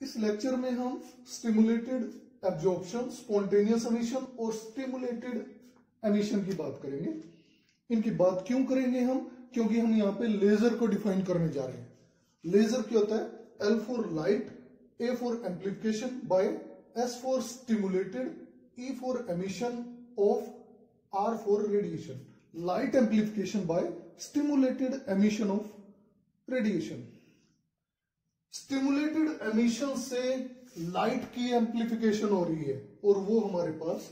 इस लेक्चर में हम स्टिमुलेटेड एब्जॉर्प्शन, स्पॉन्टेनियस एमिशन और स्टिमुलेटेड एमिशन की बात करेंगे। इनकी बात क्यों करेंगे हम? क्योंकि हम यहाँ पे लेजर को डिफाइन करने जा रहे हैं। लेजर क्या होता है? L for light, A for amplification by, S for stimulated, E for emission of, R for radiation. Light amplification by stimulated emission of radiation. Stimulated emission से लाइट की एम्प्लीफिकेशन हो रही है और वो हमारे पास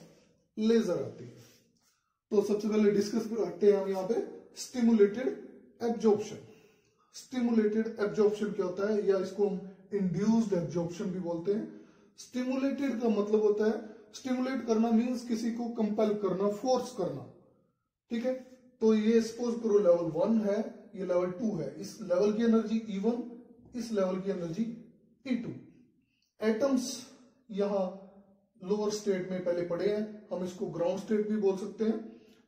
लेजर आती है। तो सबसे पहले डिस्कस करते हैं हम यहाँ पे स्टिमुलेटेड एब्जॉर्प्शन। स्टिमुलेटेड एब्जॉर्प्शन क्या होता है, या इसको हम इंड्यूस्ड एब्जॉर्प्शन भी बोलते हैं। स्टिमुलेटेड का मतलब होता है, स्टिमुलेट करना मींस किसी को कंपेल करना, फोर्स करना। ठीक है, तो ये सपोज करो लेवल 1 है, ये लेवल 2 है। इस लेवल की एनर्जी E1, इस लेवल की एनर्जी E2। एटम्स यहां लोअर स्टेट में पहले पड़े हैं, हम इसको ग्राउंड स्टेट भी बोल सकते हैं,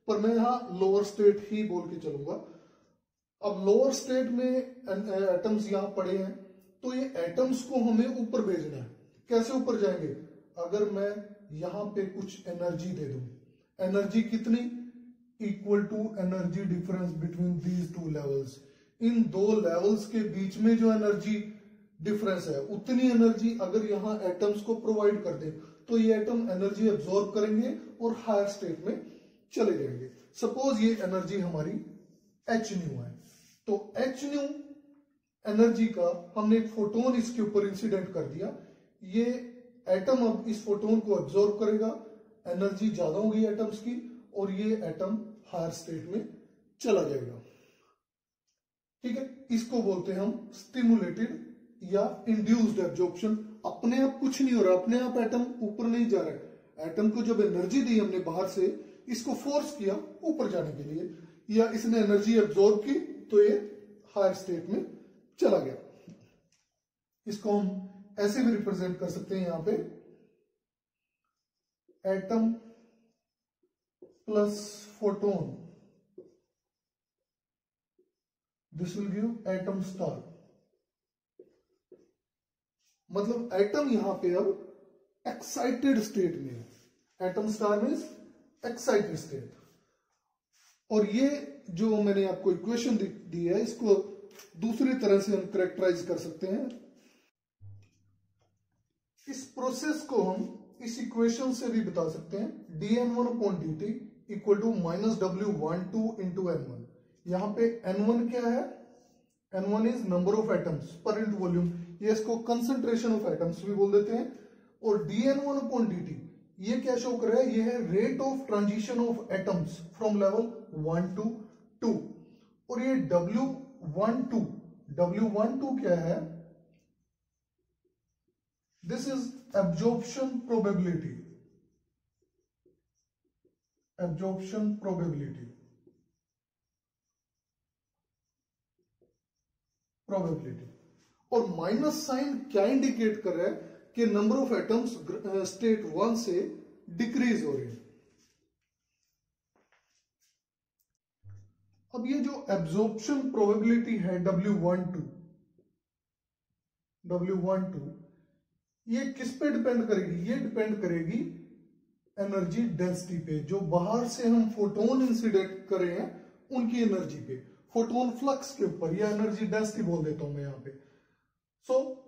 पर मैं यहां लोअर स्टेट ही बोल के चलूंगा। अब लोअर स्टेट में एटम्स यहां पड़े हैं, तो ये एटम्स को हमें ऊपर भेजना है। कैसे ऊपर जाएंगे? अगर मैं यहां पे कुछ एनर्जी दे दूं, एनर्जी कितनी? Equal to energy difference between these two levels. इन दो लेवल्स के बीच में जो एनर्जी डिफरेंस है, उतनी एनर्जी अगर यहां एटम्स को प्रोवाइड कर दे, तो ये एटम एनर्जी एब्जॉर्ब करेंगे और हायर स्टेट में चले जाएंगे। सपोज ये एनर्जी हमारी h न्यू है, तो h न्यू एनर्जी का हमने एक फोटोन इसके ऊपर इंसिडेंट कर दिया। ये एटम अब इस फोटोन को एब्जॉर्ब करेगा, एनर्जी ज्यादा होगी एटम्स की, और ये एटम हायर स्टेट में चला जाएगा। ठीक है, इसको बोलते हैं हम स्टिमुलेटेड या इंड्यूस्ड एब्जॉर्प्शन। अपने आप कुछ नहीं हो रहा, अपने आप एटम ऊपर नहीं जा रहा है। एटम को जब एनर्जी दी हमने बाहर से, इसको फोर्स किया ऊपर जाने के लिए, या इसने एनर्जी एब्जॉर्ब की, तो ये हायर स्टेट में चला गया। इसको हम ऐसे भी रिप्रेजेंट कर सकते हैं यहां पे, atom plus photon, this will give atom star. मतलब एटम यहां पे अब एक्साइटेड स्टेट में है। Atom star means excited state. और ये जो मैंने आपको इक्वेशन दी है, इसको दूसरी तरह से हम करेक्टराइज कर सकते हैं। इस प्रोसेस को हम इस इक्वेशन से भी बता सकते हैं, dN1/dt equal to -W12 into N1। यहां पे N1 क्या है? N1 is number of atoms per unit volume, ये इसको कंसंट्रेशन ऑफ एटम्स भी बोल देते हैं। और dN1/dt ये क्या शो कर रहा है? ये है rate of transition of atoms from level 1 to 2। और ये W12 क्या है? This is absorption probability. Absorption probability और माइनस साइन क्या इंडिकेट कर रहा है? कि नंबर ऑफ एटम्स स्टेट 1 से डिक्रीज हो रहे हैं। अब ये जो एब्जॉर्प्शन प्रोबेबिलिटी है W12, ये किस पे डिपेंड करेगी? ये डिपेंड करेगी एनर्जी डेंसिटी पे। जो बाहर से हम फोटोन इंसिडेंट कर रहे हैं, उनकी एनर्जी पे, फोटोन फ्लक्स के ऊपर, या एनर्जी डेंसिटी बोल देता हूं मैं यहां पे। सो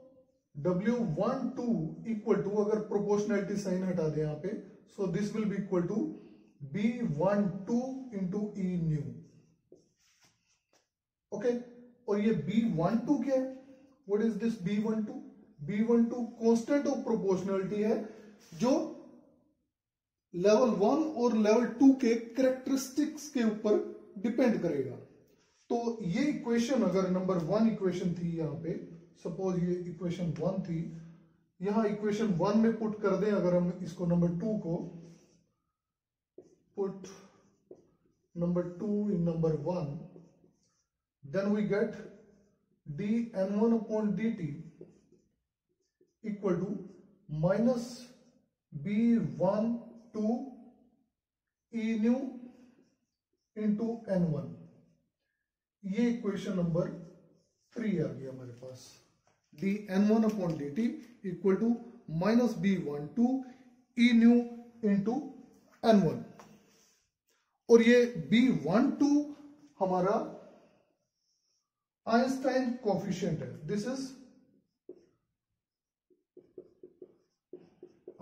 W12 इक्वल टू, अगर प्रोपोर्शनैलिटी साइन हटा दे यहां पे, so this will be equal to B12 into E nu. Okay, और ये B12 क्या है? What is this B12? B12 constant of proportionality है, जो लेवल 1 और लेवल 2 के कैरेक्टरिस्टिक्स के ऊपर डिपेंड करेगा। तो ये इक्वेशन, अगर नंबर 1 इक्वेशन थी यहां पे, सपोज ये इक्वेशन 1 थी, यहां इक्वेशन 1 में पुट कर दें अगर हम इसको, नंबर 2 को put number 2 in number 1, then we get dN1/dt equal to minus B12 E nu into N1। ये इक्वेशन नंबर 3 आ गया हमारे पास। dN1/dt equal to -B12 E nu into N1। और ये B12 हमारा आइंस्टाइन कोफिशिएंट है। This is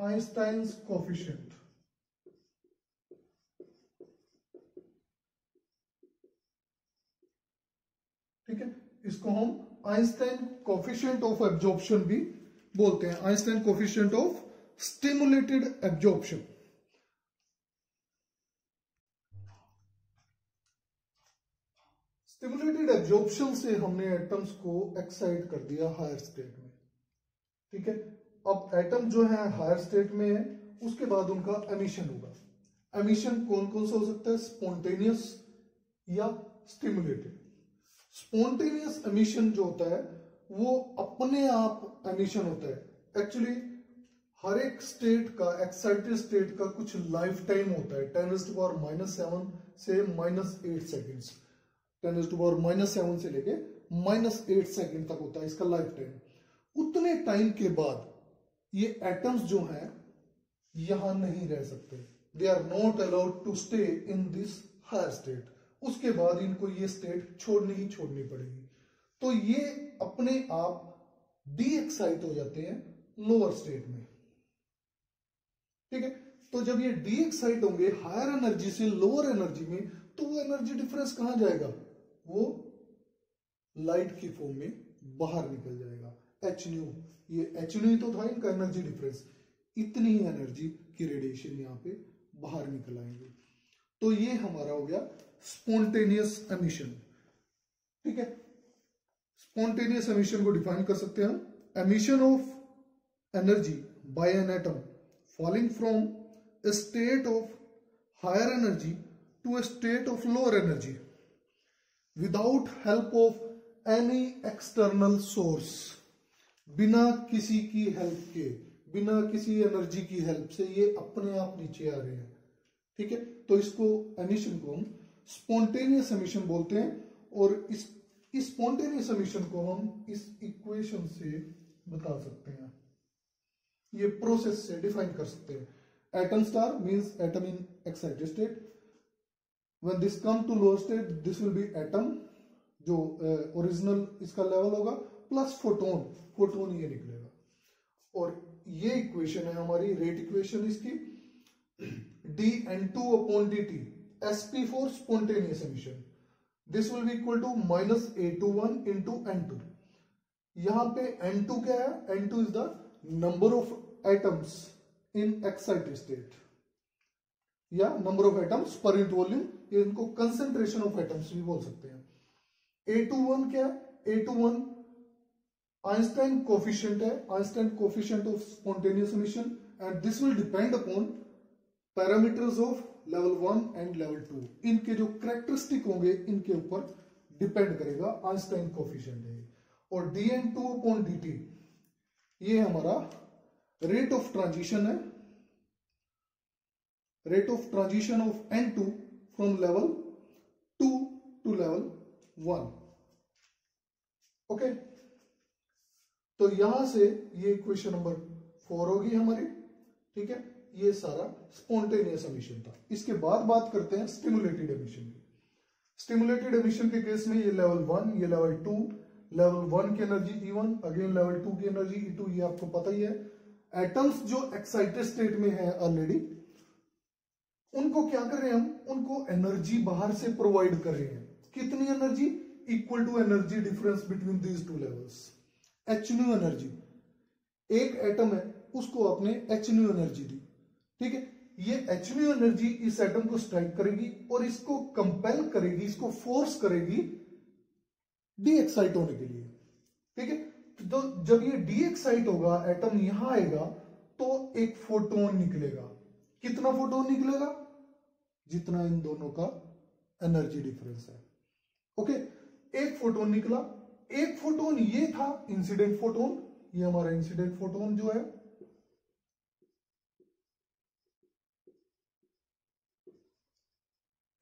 Einstein coefficient. ठीक है, इसको हम आइंस्टाइन कोफिशिएंट ऑफ एब्जॉर्प्शन भी बोलते हैं, Einstein coefficient of stimulated absorption. Stimulated absorption से हमने एटम्स को एक्साइट कर दिया हायर स्टेट में। ठीक है, अब एटम जो है हायर स्टेट में है, उसके बाद उनका एमिशन होगा। एमिशन कौन कौन सा हो सकता है, स्पॉन्टेनियस या स्टिमुलेटेड। स्पॉन्टेनियस एमिशन जो होता है वो अपने आप एमिशन होता है। एक्चुअली हर एक स्टेट का, एक्साइटेड स्टेट का कुछ लाइफ टाइम होता है, 10⁻⁻7 से -8 सेकेंड्स, 10⁻⁻7 से लेके -8 सेकेंड तक होता है इसका लाइफ टाइम। उतने टाइम के बाद ये एटम्स जो हैं यहां नहीं रह सकते, they are not allowed to stay in this higher state. उसके बाद इनको ये स्टेट छोड़नी ही छोड़नी पड़ेगी। तो ये अपने आप डी एक्साइट हो जाते हैं लोअर स्टेट में। ठीक है, तो जब ये डी एक्साइट होंगे हायर एनर्जी से लोअर एनर्जी में, तो वो एनर्जी डिफरेंस कहां जाएगा, वो लाइट की फॉर्म में बाहर निकल जाएगा, एच न्यू। ये एच न्यू तो था इनका एनर्जी डिफरेंस, इतनी ही एनर्जी की रेडिएशन यहां पे बाहर निकल आएंगे। तो ये हमारा हो गया स्पॉन्टेनियस एमिशन। ठीक है, स्पॉन्टेनियस एमिशन को डिफाइन कर सकते हैं हम, emission of energy by an atom falling from a state of higher energy to a state of lower energy without help of any external source। बिना किसी की हेल्प के, बिना किसी एनर्जी की हेल्प से ये अपने आप नीचे आ रहे हैं। ठीक है, तो इसको एमिशन को हम स्पॉन्टेनियस एमिशन बोलते हैं। और इस स्पॉन्टेनियस एमिशन को हम इस इक्वेशन से बता सकते हैं, ये प्रोसेस से डिफाइन कर सकते हैं। Atom star means atom in excited state, when this come to lower state this will be atom, जो ओरिजिनल इसका लेवल होगा, प्लस फोटोन, फोटोन ये निकलेगा। और ये इक्वेशन है हमारी रेट इक्वेशन इसकी, dN2/dt, sp for spontaneous emission, this will be equal to -A21 into N2। यहां पे N2 क्या है, N2 is the number of atoms in excited state, या number of atoms per unit volume, ये इनको concentration of atoms भी बोल सकते हैं। A21 क्या है, A21 आइंस्टाइन कोफिशिएंट है, Einstein coefficient of spontaneous emission, and this will depend upon parameters of level 1 and level 2। इनके जो कैरेक्टरिस्टिक होंगे इनके ऊपर डिपेंड करेगा, आइंस्टाइन कोफिशिएंट है। और dN2/dt ये हमारा रेट ऑफ ट्रांजिशन है, rate of transition of N2 from level 2 to level 1। Okay, तो यहां से ये इक्वेशन नंबर 4 होगी हमारी। ठीक है, ये सारा स्पॉन्टेनियस एमिशन था। इसके बाद बात करते हैं स्टिमुलेटेड एमिशन की। स्टिमुलेटेड एमिशन के केस में ये लेवल 1, ये लेवल 2, लेवल 1 की एनर्जी E1, अगेन लेवल 2 की एनर्जी E2, ये आपको पता ही है। एटम्स जो एक्साइटेड स्टेट में है ऑलरेडी, उनको क्या कर रहे हैं हम, उनको एनर्जी बाहर से प्रोवाइड कर रहे हैं। कितनी energy, equal to energy difference between these two levels, H nu energy. एक एटम है, उसको आपने एच न्यू एनर्जी दी। ठीक है, ये एच न्यू एनर्जी इस एटम को स्ट्राइक करेगी और इसको कंपेल करेगी, इसको फोर्स करेगी डी एक्साइट होने के लिए। ठीक है, तो जब ये डी एक्साइट होगा, एटम यहां आएगा, तो एक फोटोन निकलेगा। कितना फोटोन निकलेगा, जितना इन दोनों का एनर्जी डिफरेंस है। ओके, एक फोटोन निकला। एक फोटोन ये था इंसिडेंट फोटोन, ये हमारा इंसिडेंट फोटोन जो है,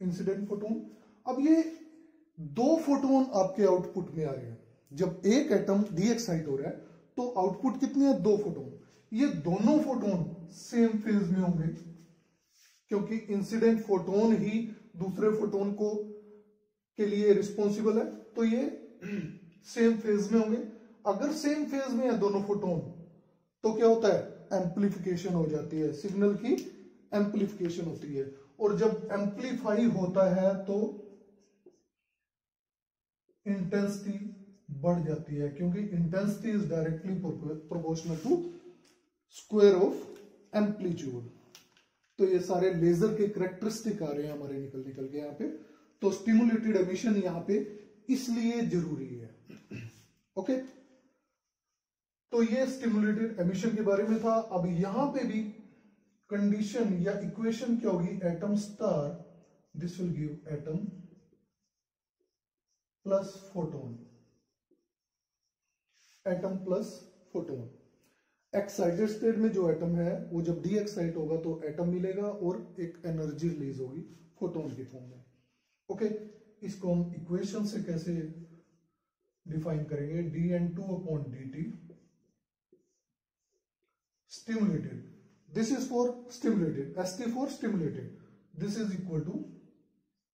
इंसिडेंट फोटोन। अब ये 2 फोटोन आपके आउटपुट में आ रहे हैं, जब एक एटम डी एक्साइट हो रहा है तो आउटपुट कितने हैं, 2 फोटोन। ये दोनों फोटोन सेम फेज में होंगे क्योंकि इंसिडेंट फोटोन ही दूसरे फोटोन को के लिए रिस्पॉन्सिबल है, तो ये सेम फेज में होंगे। अगर सेम फेज में है दोनों फोटोन तो क्या होता है, एम्प्लीफिकेशन हो जाती है, सिग्नल की एम्प्लीफिकेशन होती है। और जब एम्प्लीफाई होता है तो इंटेंसिटी बढ़ जाती है क्योंकि intensity is directly proportional to square of amplitude. तो ये सारे लेजर के कैरेक्टरिस्टिक आ रहे हैं हमारे निकल के यहाँ पे। तो स्टिमुलेटेड एमिशन यहाँ पे इसलिए जरूरी है। ओके, तो ये स्टिमुलेटेड एमिशन के बारे में था। अब यहां पे भी कंडीशन या इक्वेशन क्या होगी, atom star, this will give atom plus photon, atom plus photon. Excited state में जो एटम है वो जब डी एक्साइट होगा तो एटम मिलेगा और एक एनर्जी रिलीज होगी फोटोन की फॉर्म में। ओके, इसको हम इक्वेशन से कैसे डिफाइन करेंगे, dN2/dt stimulated, this is for stimulated, ST for stimulated, this is equal to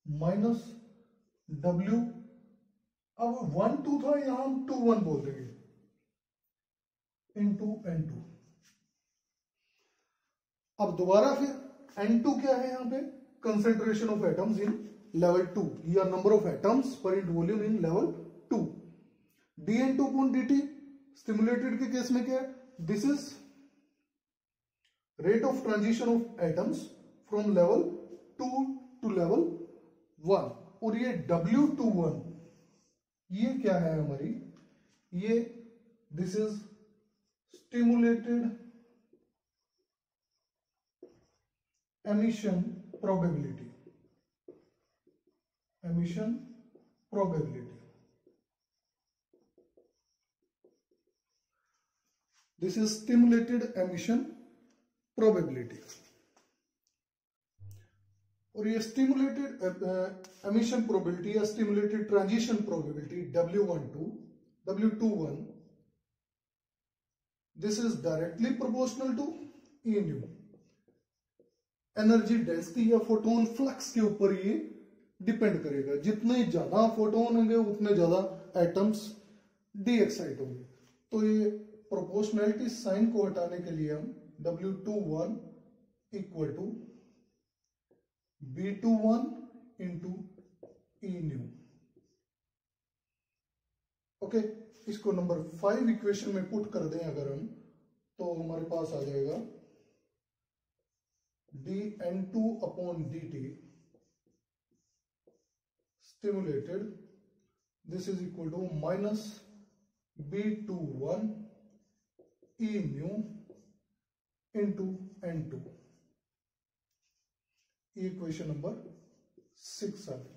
minus W, अब 1 2 था यहां हम 2 1 बोल देंगे, into N2। अब दोबारा फिर N2 क्या है यहां पे, concentration of atoms in level 2 या number of atoms per unit volume in level 2। dN2/dt stimulated के केस में क्या है, this is rate of transition of atoms from level 2 to level 1। और ये W21 ये क्या है हमारी, ये this is stimulated emission probability, emission probability, this is stimulated emission probability. और ये स्टिमुलेटेड एमिशन प्रोबेबिलिटी या stimulated transition probability W21 this is directly proportional to E nu. Energy density या फोटोन फ्लक्स के ऊपर ये डिपेंड करेगा, जितने ज्यादा फोटोन होंगे उतने ज्यादा एटम्स डी एक्साइट होंगे। तो ये प्रोपोर्शनैलिटी साइन को हटाने के लिए हम W21 equal to B21 into E nu. Okay, इसको नंबर 5 इक्वेशन में पुट कर दें अगर हम, तो हमारे पास आ जाएगा dN2/dt stimulated, this is equal to minus B21 E nu into N2। Equation number 6 आ गई।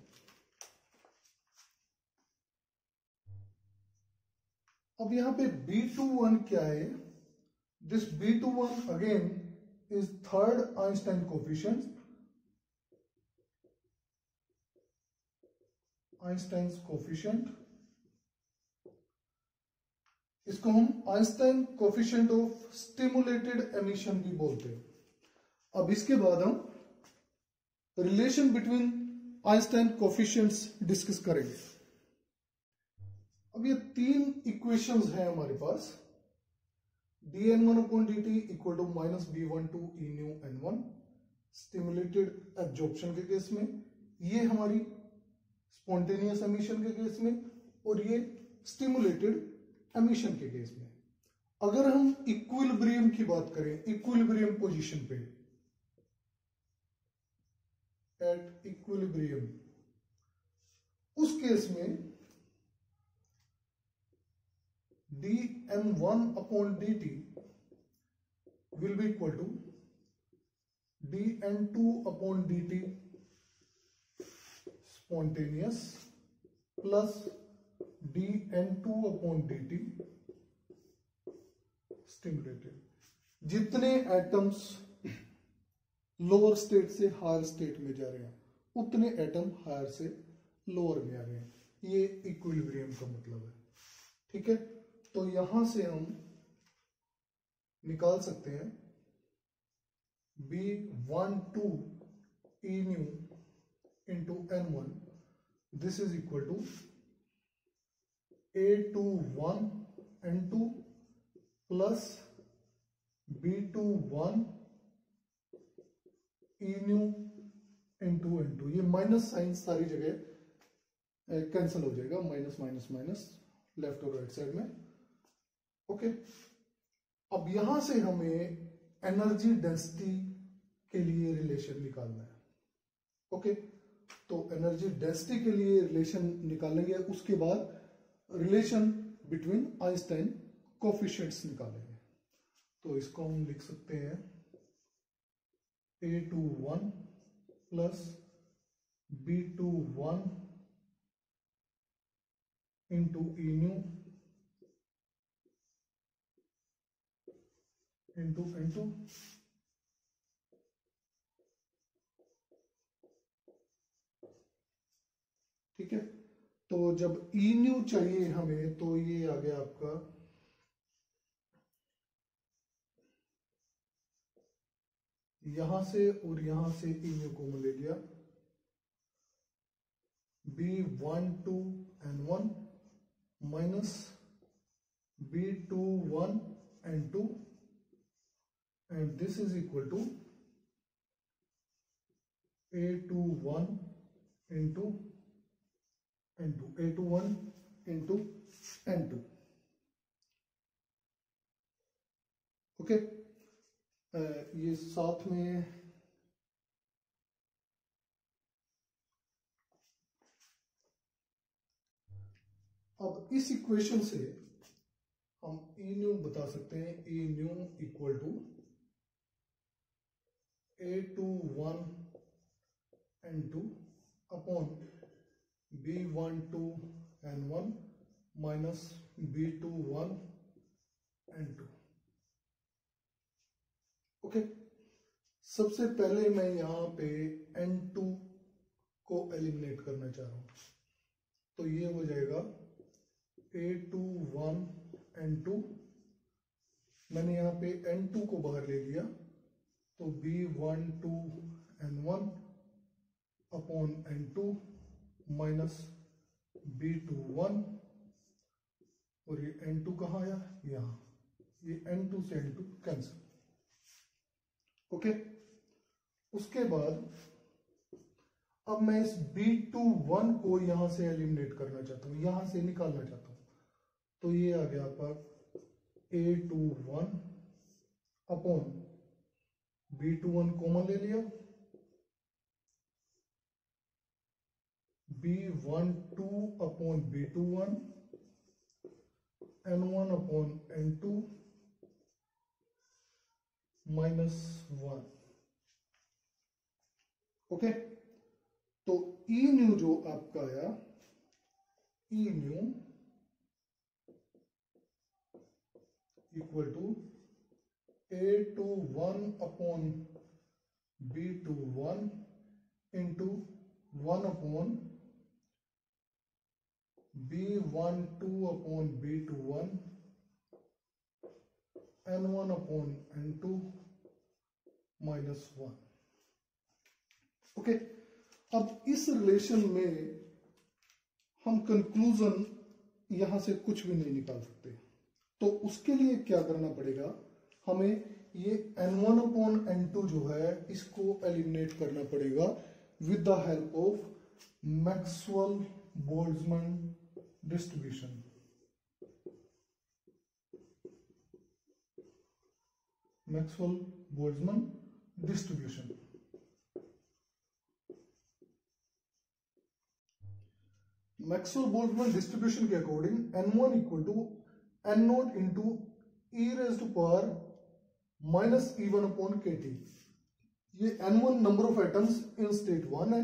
अब यहां पे B21 क्या है, this B21 again is third Einstein coefficient, Einstein's coefficient, इसको हम Einstein coefficient of stimulated emission भी बोलते हैं। अब इसके बाद हम relation between Einstein coefficients discuss करेंगे। अब ये 3 इक्वेशंस हैं हमारे पास, dN1/dt equal to minus B12 E nu N1 stimulated absorption के केस में, ये हमारी स्पॉन्टेनियस एमिशन के केस में, और ये स्टिमुलेटेड एमिशन के केस में। अगर हम इक्विलिब्रियम की बात करें, इक्विलिब्रियम पोजीशन पे, एट इक्विलिब्रियम, उस केस में dN1/dt will be equal to dN2/dt spontaneous plus dN2/dt stimulated। जितने एटम्स लोअर स्टेट से हायर स्टेट में जा रहे हैं उतने एटम हायर से लोअर में आ रहे हैं, ये इक्विलिब्रियम का मतलब है। ठीक है, तो यहां से हम निकाल सकते हैं B12 E nu into N1, this is equal to A21 N2 plus B21 E nu into N2। ये माइनस साइन सारी जगह कैंसिल हो जाएगा, माइनस माइनस माइनस लेफ्ट और राइट साइड में। ओके, अब यहां से हमें एनर्जी डेंसिटी के लिए रिलेशन निकालना है। ओके, तो एनर्जी डेंसिटी के लिए रिलेशन निकालेंगे, उसके बाद रिलेशन बिटवीन आइंस्टाइन कोफिशिएंट्स निकालेंगे। तो इसको हम लिख सकते हैं A21 plus B21 into E nu into N2 ठीक है। तो जब E न्यू चाहिए हमें, तो ये आ गया आपका यहां से और यहां से E न्यू को ले लिया, B12 N1 minus B21 N2 and this is equal to A21 into N2, A21 into N2। Okay, ये साथ में अब इस इक्वेशन से हम E न्यू बता सकते हैं, E nu equal to A21 N2 upon B12 N1 minus B21 N2। Okay, सबसे पहले मैं यहां पे N2 को एलिमिनेट करना चाह रहा हूं, तो ये हो जाएगा A21 N2, मैंने यहां पे N2 को बाहर ले लिया, तो B12 N1 upon N2 minus B21, और ये N2 कहाँ आया, यहां, ये N2 से N2 कैंसिल। ओके, उसके बाद अब मैं इस B21 को यहां से एलिमिनेट करना चाहता हूं, यहां से निकालना चाहता हूं, तो ये आ गया आपका A21 अपॉन B21 कॉमन ले लिया, B12 upon B21 N1 upon N2 minus 1। Okay, तो E न्यू जो आपका आया, E nu equal to A21 upon B21 into 1 upon B12 upon B21 N1 upon N2 minus 1। Okay, अब इस relation में हम कंक्लूजन यहां से कुछ भी नहीं निकाल सकते, तो उसके लिए क्या करना पड़ेगा, हमें ये N1 अपॉन N2 जो है इसको एलिमिनेट करना पड़ेगा with the help of Maxwell Boltzmann distribution. Maxwell Boltzmann distribution. Maxwell Boltzmann distribution के according N1 equal to N0 into e raise to power minus E1 upon KT। ये N1 number of atoms in state 1 है,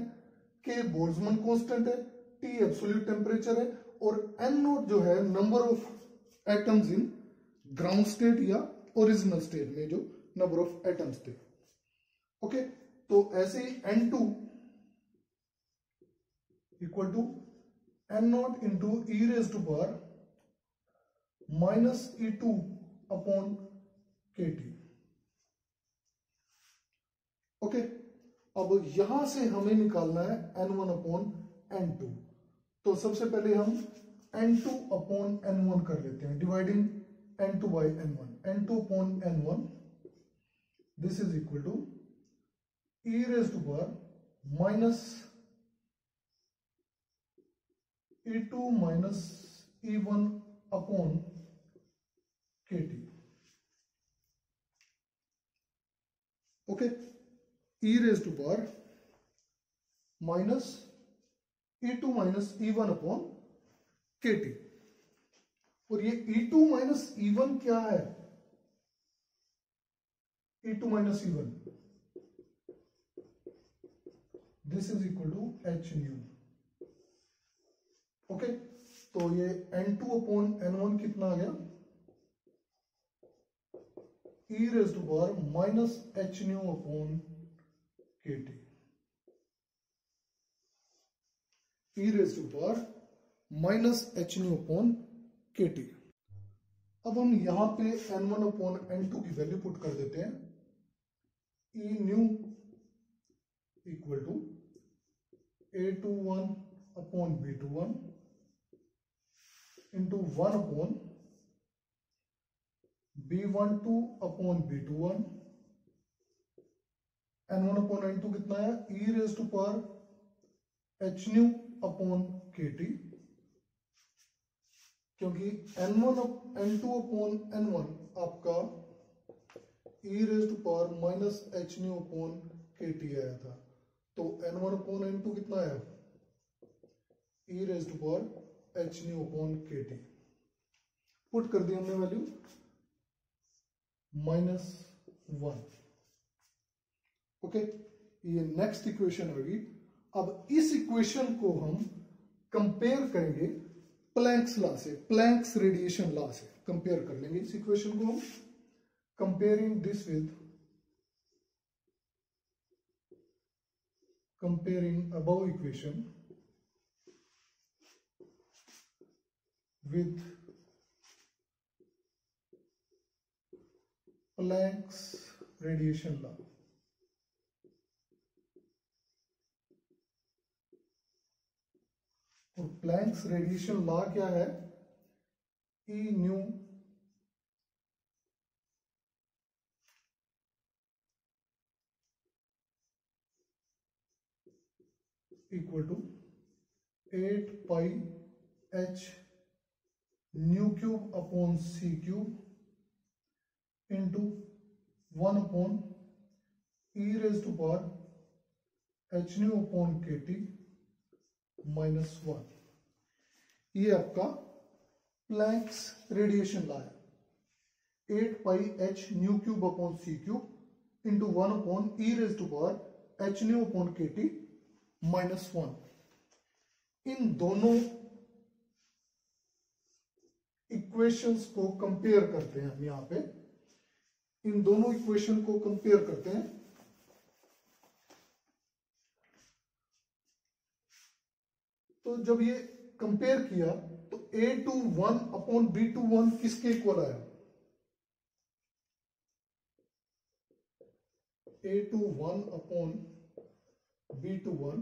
K Boltzmann constant है, T absolute temperature है, और N0 जो है number of atoms in ground state या original state में जो नंबर ऑफ एटम्स थे। ओके, तो ऐसे ही N2 equal to N0 into e raise to power minus E2 upon KT। Okay, अब यहां से हमें निकालना है N1 अपॉन N2। तो सबसे पहले हम N2 अपॉन N1 कर लेते हैं, dividing N2 by N1। N2 upon N1 this is equal to e raise to power minus E2 minus E1 upon KT। Okay, e raise to power minus E2 minus E1 upon KT। और ये E2 minus E1 क्या है? E2 minus E1 this is equal to h nu. Okay, तो ये N2 upon N1 कितना आ गया? e raise to power minus h nu upon KT। e raise to power minus h nu upon KT। अब हम यहां पे N1 upon N2 की वैल्यू पुट कर देते हैं। e nu equal to A21 upon B21 into 1 upon B12 upon B21। N1 upon N2 कितना है? e raise to power h nu upon KT, क्योंकि N2 अपॉन N1 आपका e raise to power minus h nu upon KT आया था। तो N1 upon N2 कितना आया? e raise to power h nu upon KT। Put कर दी हमने वैल्यू -1। ओके, ये नेक्स्ट इक्वेशन होगी। अब इस इक्वेशन को हम कंपेयर करेंगे प्लैंक्स लॉ से, प्लैंक्स रेडिएशन लॉ से कंपेयर कर लेंगे इस इक्वेशन को हम। Comparing this with, comparing above equation with Planck's radiation law। और प्लैंक्स रेडिएशन लॉ क्या है? E nu equal to 8 pi h nu cube upon c cube into 1 upon e raise to power h nu upon KT -1। ये आपका Planck's radiation law है। 8 pi h nu cube upon c cube into 1 upon e raise to power h nu upon KT -1। इन दोनों equations को compare करते हैं हम यहां पे। इन दोनों इक्वेशन को कंपेयर करते हैं। तो जब ये कंपेयर किया तो A21 अपॉन B21 किसके इक्वल आया? A21 अपॉन B21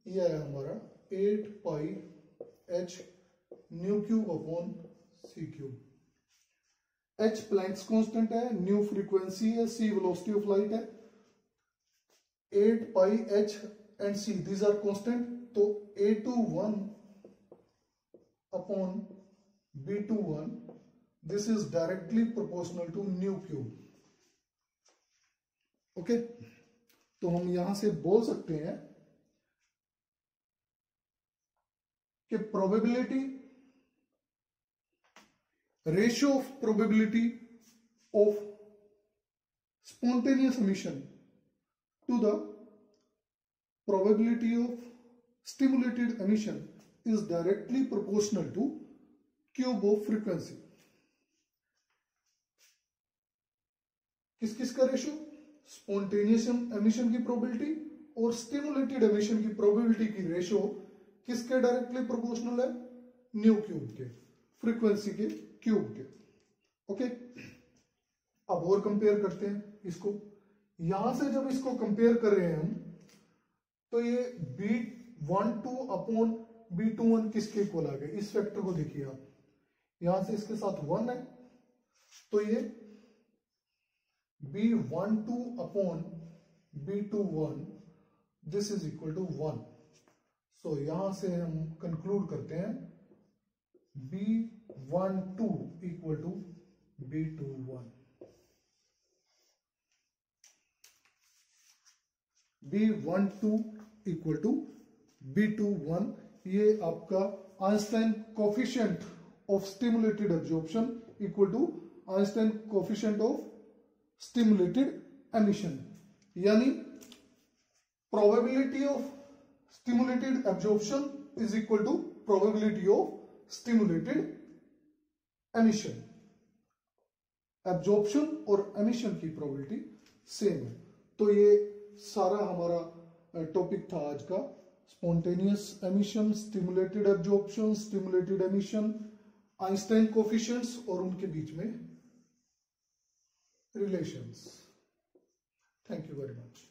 ये आया हमारा 8 pi h nu cube upon c cube. h Planck's constant है, न्यू फ्रीक्वेंसी है, c वेलोसिटी ऑफ लाइट है। 8 pi h and c these are constant. तो A21 upon B21 this is directly proportional to nu cube. Okay, तो हम यहां से बोल सकते हैं कि probability, ratio of probability of spontaneous emission to the probability of stimulated emission is directly proportional to cube of frequency। किस किस का रेशियो? स्पॉन्टेनियस एमिशन की प्रोबेबिलिटी और स्टिमुलेटेड एमिशन की प्रोबेबिलिटी की रेशियो किसके डायरेक्टली प्रोपोर्शनल है? न्यू क्यूब के, फ्रीक्वेंसी के क्यूब के। ओके, अब और कंपेयर करते हैं इसको। यहां से जब इसको कंपेयर कर रहे हैं हम, तो ये B12 अपॉन B21 किसके इक्वल आ गए? इस फैक्टर को देखिए आप, यहां से इसके साथ 1 है, तो ये B12 upon B21 this is equal to 1। So यहां से हम कंक्लूड करते हैं B12 equal to B21। B12 equal to B21, ये आपका Einstein coefficient of stimulated absorption equal to Einstein coefficient of stimulated emission, यानी probability of stimulated absorption is equal to probability of stimulated emission. Absorption और emission की probability same है। तो ये सारा हमारा टॉपिक था आज का, spontaneous emission, stimulated absorption, stimulated emission, Einstein coefficients और उनके बीच में relations. Thank you very much.